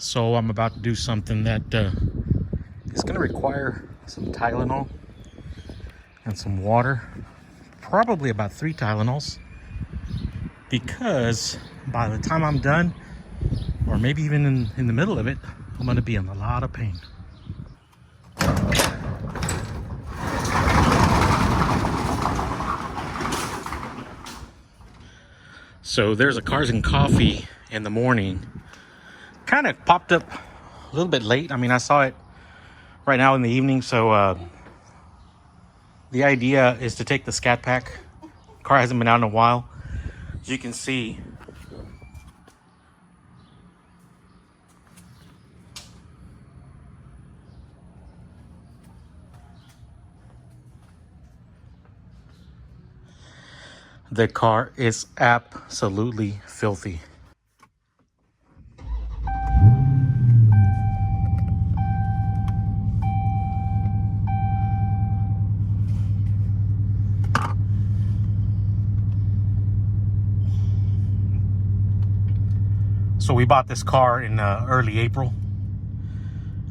So I'm about to do something that is going to require some Tylenol and some water, probably about 3 Tylenols, because by the time I'm done, or maybe even in the middle of it, I'm going to be in a lot of pain. So there's a Cars and Coffee in the morning. Kind of popped up a little bit late. I mean, I saw it right now in the evening. So the idea is to take the Scat Pack. Car hasn't been out in a while. As you can see, the car is absolutely filthy. So we bought this car in early April,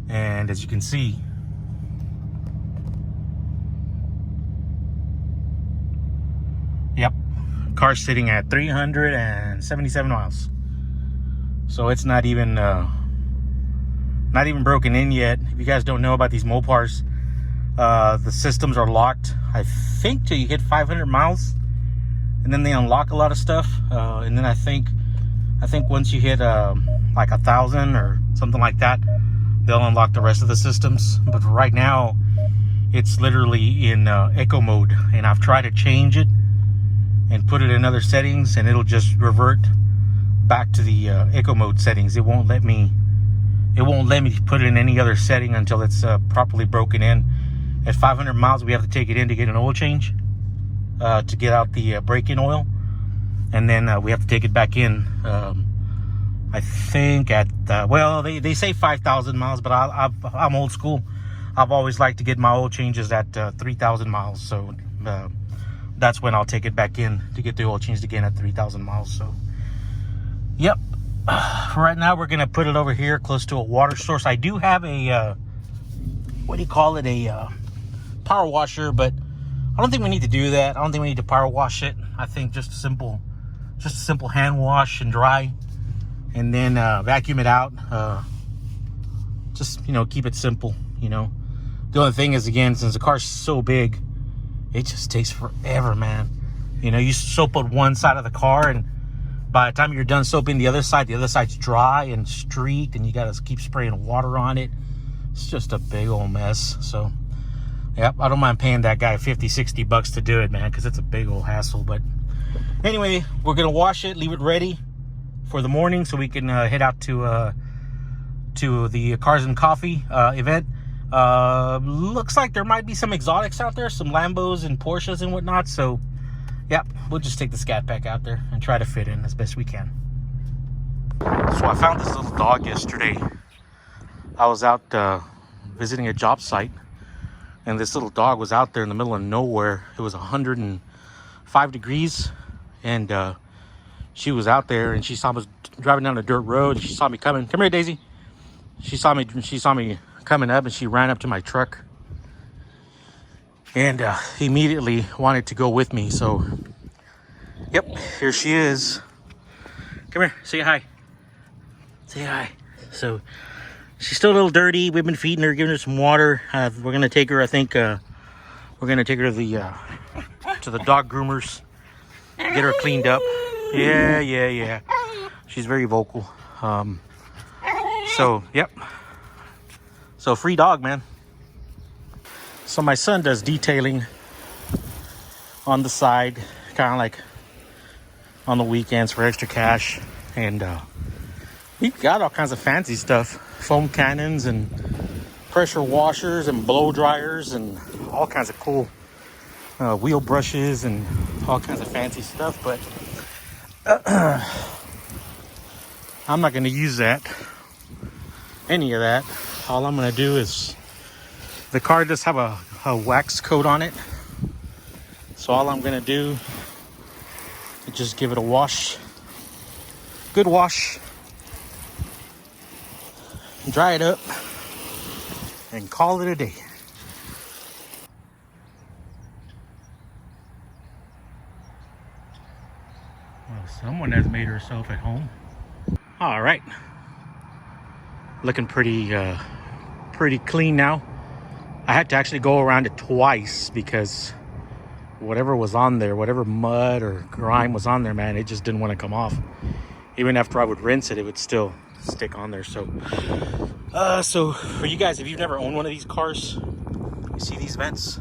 and as you can see, yep, car's sitting at 377 miles. So it's not even broken in yet. If you guys don't know about these Mopars, the systems are locked, I think, till you hit 500 miles, and then they unlock a lot of stuff, and then I think once you hit like 1,000 or something like that, they'll unlock the rest of the systems. But right now it's literally in eco mode, and I've tried to change it and put it in other settings, and it'll just revert back to the eco mode settings. It won't let me put it in any other setting until it's properly broken in. At 500 miles, we have to take it in to get an oil change, to get out the break-in oil. And then we have to take it back in, I think at, well, they say 5,000 miles, but I'm old school. I've always liked to get my oil changes at 3,000 miles. So that's when I'll take it back in to get the oil changed again at 3,000 miles. So, yep. For right now, we're going to put it over here close to a water source. I do have a, what do you call it? A power washer, but I don't think we need to do that. I don't think we need to power wash it. I think just a simple hand wash and dry, and then vacuum it out. Just, keep it simple. The only thing is, again, since the car's so big, it just takes forever, man. You soap on one side of the car, and by the time you're done soaping the other side's dry and streaked, and you gotta keep spraying water on it. It's just a big old mess. So yep, I don't mind paying that guy $50-$60 to do it, man, because it's a big old hassle. But anyway, we're gonna wash it, leave it ready for the morning so we can head out to the Cars and Coffee event. Looks like there might be some exotics out there, some Lambos and Porsches and whatnot. So yeah, we'll just take the Scat Pack out there and try to fit in as best we can. So I found this little dog yesterday. I was out visiting a job site, and this little dog was out there in the middle of nowhere. It was 105 degrees, and she was out there, and she saw me, was driving down a dirt road, and she saw me coming. Come here, Daisy. She saw me coming up, and she ran up to my truck, and immediately wanted to go with me. So yep, here she is. Come here, say hi. Say hi. So she's still a little dirty. We've been feeding her, giving her some water. We're gonna take her, I think we're gonna take her to the dog groomers, get her cleaned up. Yeah, she's very vocal. So yep, so free dog, man. So my son does detailing on the side, kind of like on the weekends for extra cash, and he got all kinds of fancy stuff, foam cannons and pressure washers and blow dryers and all kinds of cool wheel brushes and all kinds of fancy stuff. But I'm not going to use any of that. All I'm going to do is, the car does have a wax coat on it, so all I'm going to do is just give it a wash, good wash. dry it up, and call it a day. Well, someone has made herself at home. All right, looking pretty clean now. I had to actually go around it twice because whatever was on there, whatever mud or grime was on there, man, it just didn't want to come off. Even after I would rinse it, it would still stick on there. So for you guys, if you've never owned one of these cars, you see these vents?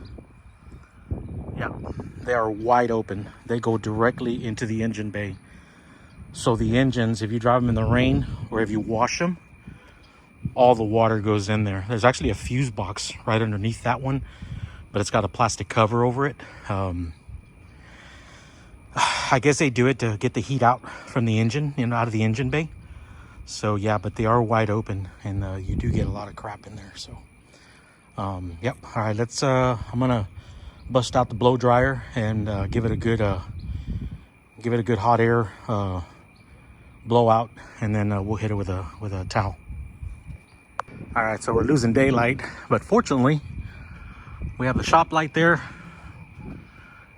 Yeah, they are wide open. They go directly into the engine bay. So the engines, if you drive them in the rain or if you wash them, all the water goes in there. There's actually a fuse box right underneath that one, but it's got a plastic cover over it. I guess they do it to get the heat out from the engine, out of the engine bay. So yeah, but they are wide open, and you do get a lot of crap in there. So yep. All right, let's I'm gonna bust out the blow dryer and give it a good hot air blowout, and then we'll hit it with a towel. All right, so we're losing daylight, but fortunately we have the shop light there,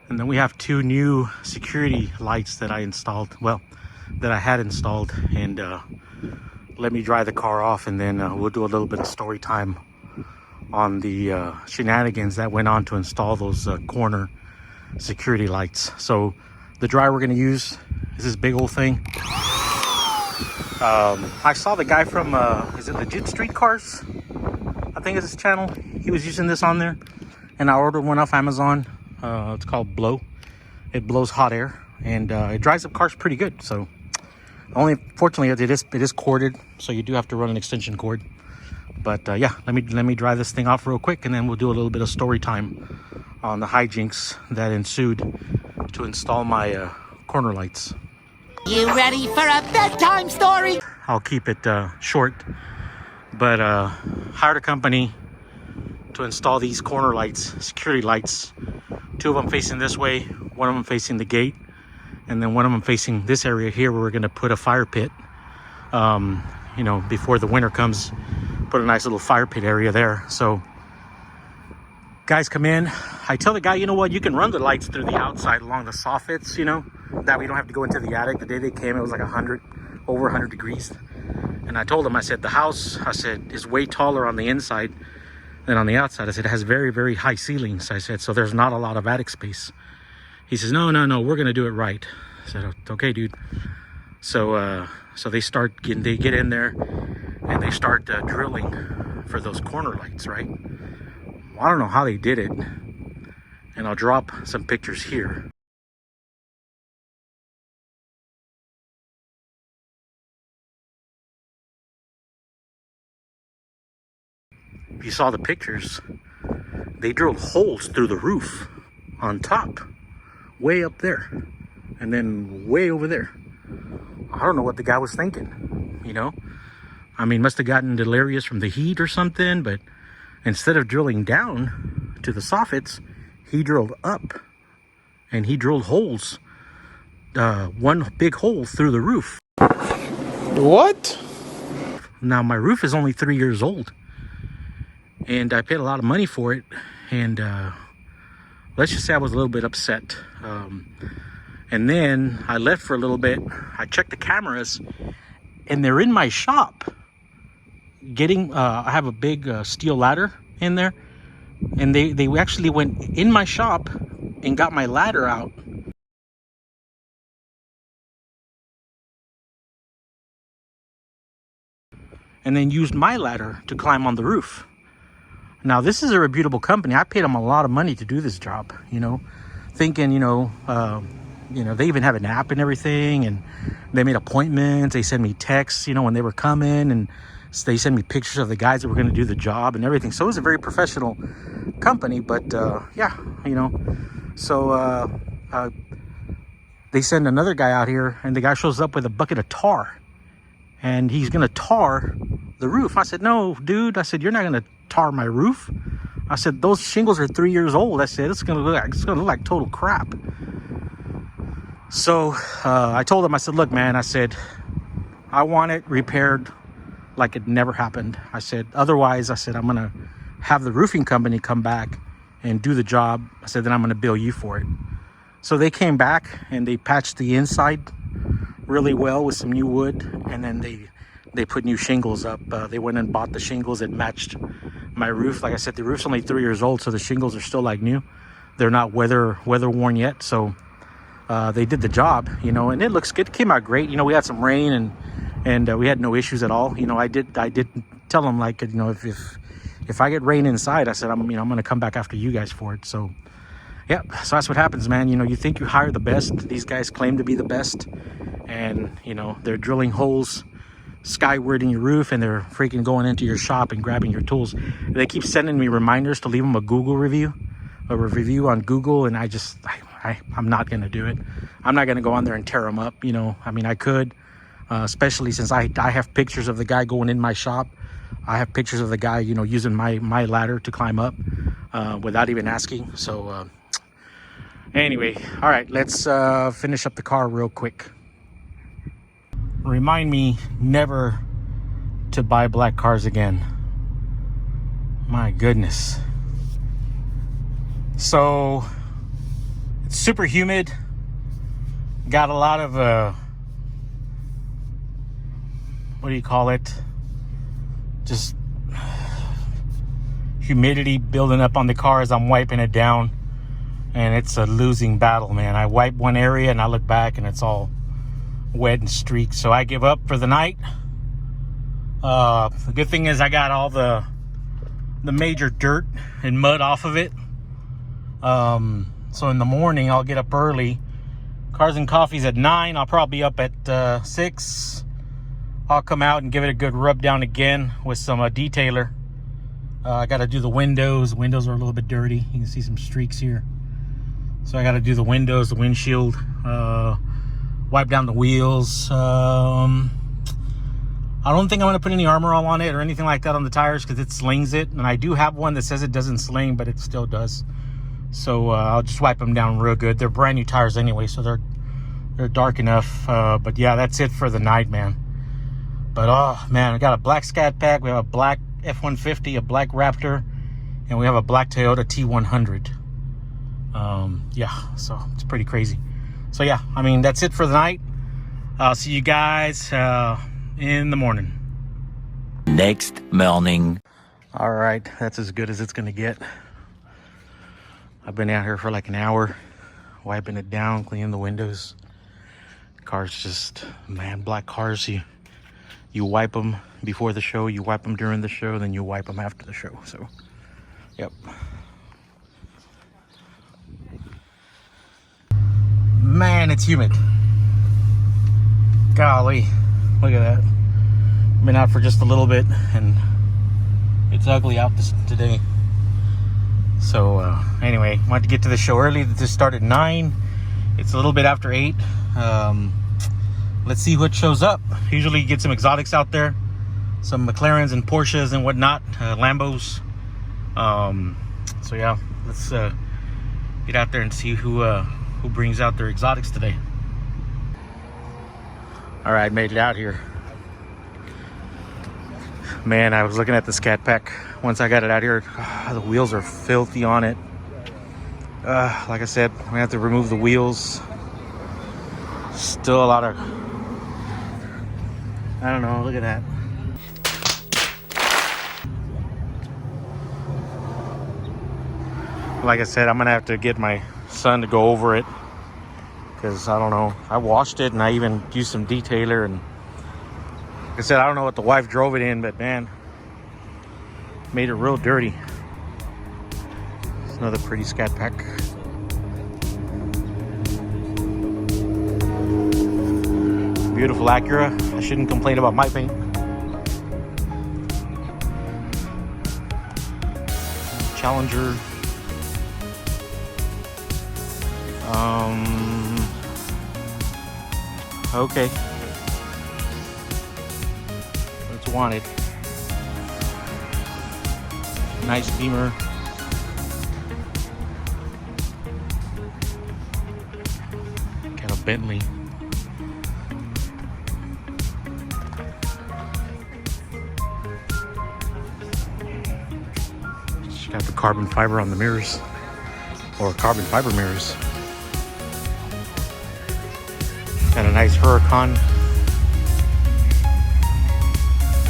and then we have two new security lights that I installed, well, that I had installed. And let me dry the car off, and then we'll do a little bit of story time on the shenanigans that went on to install those corner security lights. So the dryer we're going to use is this big old thing. I saw the guy from is it Legit Street Cars, I think it's his channel. He was using this on there, and I ordered one off Amazon. It's called Blow. It blows hot air, and it dries up cars pretty good. So only fortunately it is corded, so you do have to run an extension cord. But yeah, let me dry this thing off real quick, and then we'll do a little bit of story time on the hijinks that ensued to install my corner lights. You ready for a bedtime story? I'll keep it short, but hired a company to install these corner lights, security lights. Two of them facing this way, one of them facing the gate, and then one of them facing this area here where we're going to put a fire pit. Before the winter comes, put a nice little fire pit area there. So guys come in, I tell the guy, you know what, you can run the lights through the outside along the soffits, that we don't have to go into the attic. The day they came, it was like over 100 degrees. And I told him, I said, the house, is way taller on the inside than on the outside. I said, it has very, very high ceilings. I said, so there's not a lot of attic space. He says, no, we're going to do it right. I said, okay, dude. So they get in there and they start drilling for those corner lights, right? Well, I don't know how they did it. And I'll drop some pictures here. If you saw the pictures, they drilled holes through the roof on top, way up there, and then way over there. I don't know what the guy was thinking, must have gotten delirious from the heat or something, but instead of drilling down to the soffits, he drilled up, and he drilled holes, one big hole through the roof. What? Now, my roof is only 3 years old, and I paid a lot of money for it, and let's just say I was a little bit upset. And then I left for a little bit. I checked the cameras, and they're in my shop. I have a big steel ladder in there, and they actually went in my shop and got my ladder out. And then used my ladder to climb on the roof. Now, this is a reputable company. I paid them a lot of money to do this job, thinking, they even have an app and everything, and they made appointments. They sent me texts, when they were coming, and they sent me pictures of the guys that were going to do the job and everything. So it was a very professional company, but yeah, so they send another guy out here, and the guy shows up with a bucket of tar, and he's going to tar the roof. I said, no, dude. I said, you're not going to tar my roof. I said, those shingles are 3 years old. I said, it's going to look like total crap. So I told him, I said, look, man, I said, I want it repaired like it never happened. I said, otherwise, I said, I'm gonna have the roofing company come back and do the job. I said, then I'm gonna bill you for it. So they came back and they patched the inside really well with some new wood, and then they put new shingles up. They went and bought the shingles that matched my roof. Like I said, the roof's only 3 years old, so the shingles are still like new. They're not weather worn yet, so they did the job, you know, and it looks good. It came out great. You know, we had some rain and we had no issues at all. You know, I did tell them, like, you know, if I get rain inside, I said, I'm gonna come back after you guys for it. So yeah, so that's what happens, man. You know, you think you hire the best. These guys claim to be the best, and you know, they're drilling holes skyward in your roof, and they're freaking going into your shop and grabbing your tools. They keep sending me reminders to leave them a review on Google, and I'm not gonna do it. I'm not gonna go on there and tear them up. You know, I mean, I could, especially since I have pictures of the guy going in my shop. I have pictures of the guy, you know, using my ladder to climb up without even asking. So anyway, all right, let's finish up the car real quick. Remind me never to buy black cars again. My goodness. So it's super humid. Got a lot of what do you call it? Just humidity building up on the car as I'm wiping it down, and it's a losing battle, man. I wipe one area and I look back and it's all wet and streaked, so I give up for the night. The good thing is I got all the major dirt and mud off of it. So in the morning I'll get up early. Cars and Coffee's at 9. I'll probably be up at 6. I'll come out and give it a good rub down again with some detailer. I got to do the windows. Windows are a little bit dirty. You can see some streaks here. So I got to do the windows, the windshield, wipe down the wheels. I don't think I'm going to put any armor all on it or anything like that on the tires, because it slings it. And I do have one that says it doesn't sling, but it still does. So I'll just wipe them down real good. They're brand new tires anyway, so they're dark enough. But yeah, that's it for the night, man. But oh man, we got a black Scat Pack, we have a black F-150, a black Raptor, and we have a black Toyota T100. Yeah, so it's pretty crazy. So yeah, I mean, that's it for the night. I'll see you guys in the morning. Next morning. All right, that's as good as it's gonna get. I've been out here for like an hour, wiping it down, cleaning the windows. Cars just, man, black cars, you wipe them before the show, you wipe them during the show, then you wipe them after the show. So, yep. Man, it's humid. Golly, look at that. Been out for just a little bit, and it's ugly out today. So, anyway, wanted to get to the show early. This started at 9. It's a little bit after 8. Let's see what shows up. Usually get some exotics out there, some McLarens and Porsches and whatnot, Lambos. So yeah, let's get out there and see who brings out their exotics today. All right, made it out here. Man, I was looking at the Scat Pack. Once I got it out here, the wheels are filthy on it. Like I said, we have to remove the wheels. Still a lot of, I don't know, look at that. Like I said, I'm gonna have to get my son to go over it, because I don't know, I washed it and I even used some detailer, and like I said, I don't know what the wife drove it in, but man, made it real dirty. It's another pretty Scat Pack. Beautiful Acura. I shouldn't complain about my paint. Challenger. Okay. What's wanted? Nice Beamer. Got a Bentley. carbon fiber on the mirrors, or carbon fiber mirrors. And a nice Huracan.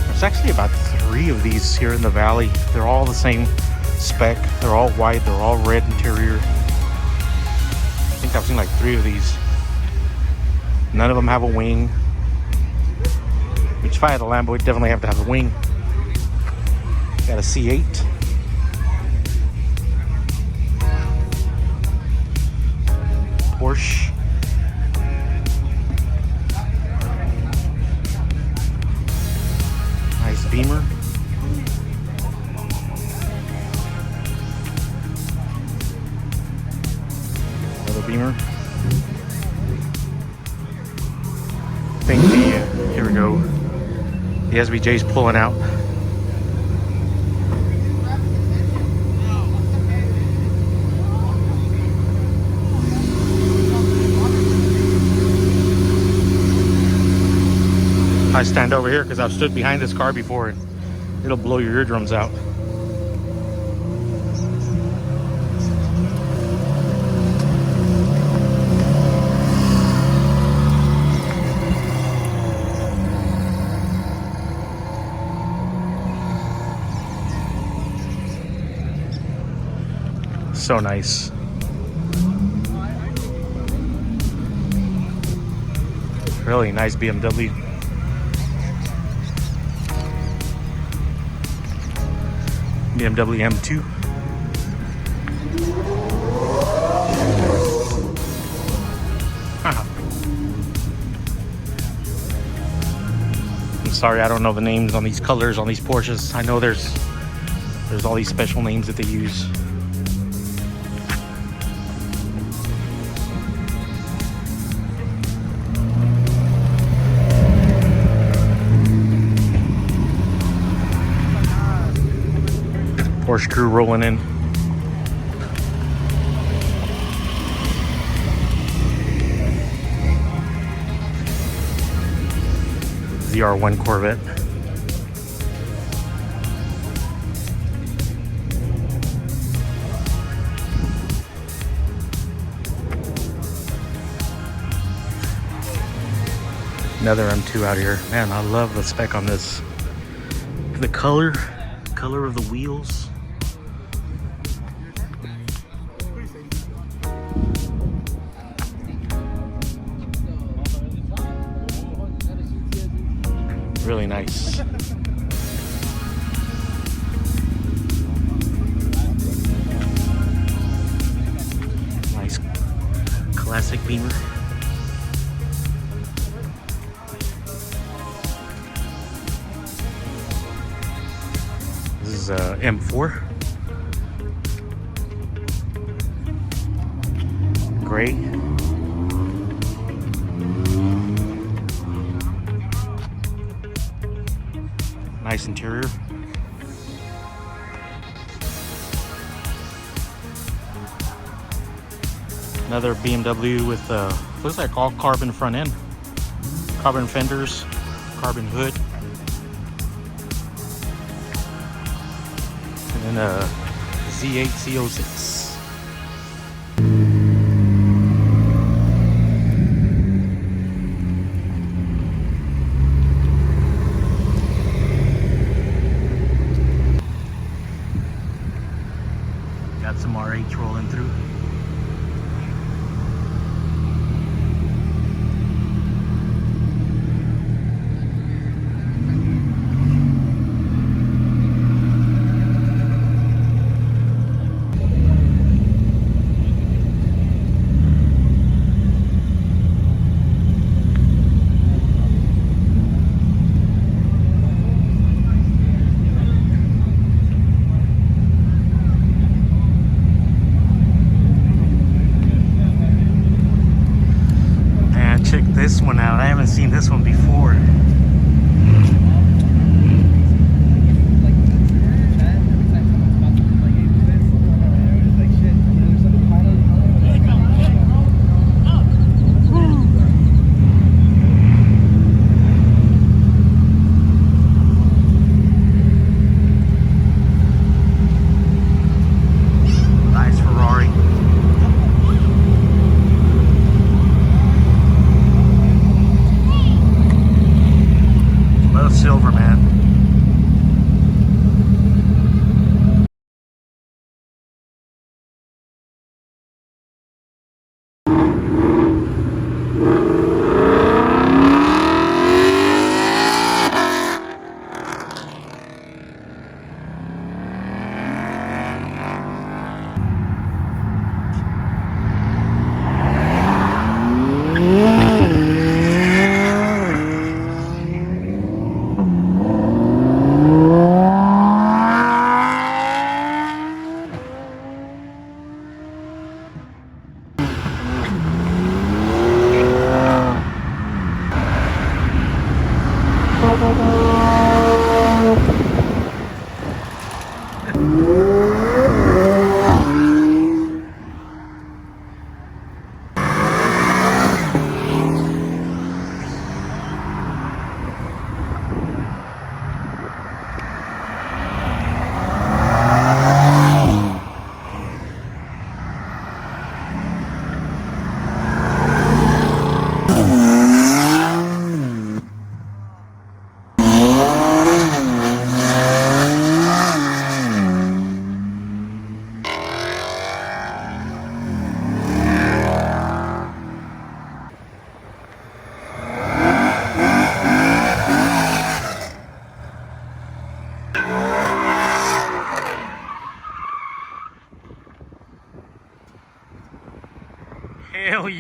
There's actually about 3 of these here in the valley. They're all the same spec. They're all white. They're all red interior. I think I've seen like 3 of these. None of them have a wing. Which if I had a Lambo, it'd definitely have to have a wing. Got a C8. Porsche. Nice Beamer. Another Beamer. I think here we go. The SVJ's pulling out. I stand over here because I've stood behind this car before and it'll blow your eardrums out. So nice. Really nice BMW. BMW M2. I'm sorry, I don't know the names on these colors on these Porsches. I know there's all these special names that they use. Porsche crew rolling in. ZR1 Corvette. Another M2 out here. Man, I love the spec on this. The color of the wheels. Really nice. Nice classic Beamer. This is M4. Gray. Nice interior. Another BMW with looks like all carbon front end, carbon fenders, carbon hood, and then a Z8 C06. Got some RH rolling through. Check this one out. I haven't seen this one before.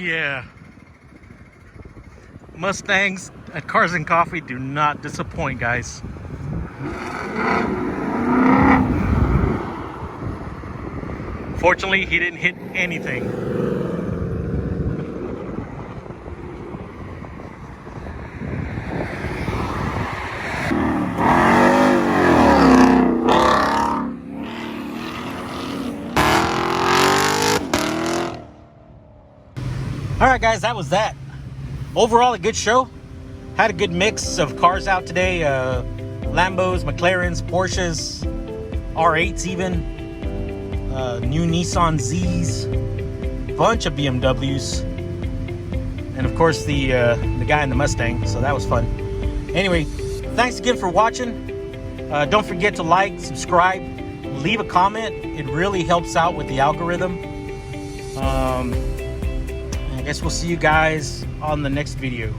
yeah. Mustangs at Cars and Coffee do not disappoint, guys. Fortunately, he didn't hit anything. All right, guys, that was that. Overall, a good show. Had a good mix of cars out today. Lambos, McLarens, Porsches, R8s even. New Nissan Zs. Bunch of BMWs. And of course, the guy in the Mustang. So that was fun. Anyway, thanks again for watching. Don't forget to like, subscribe, leave a comment. It really helps out with the algorithm. I guess we'll see you guys on the next video.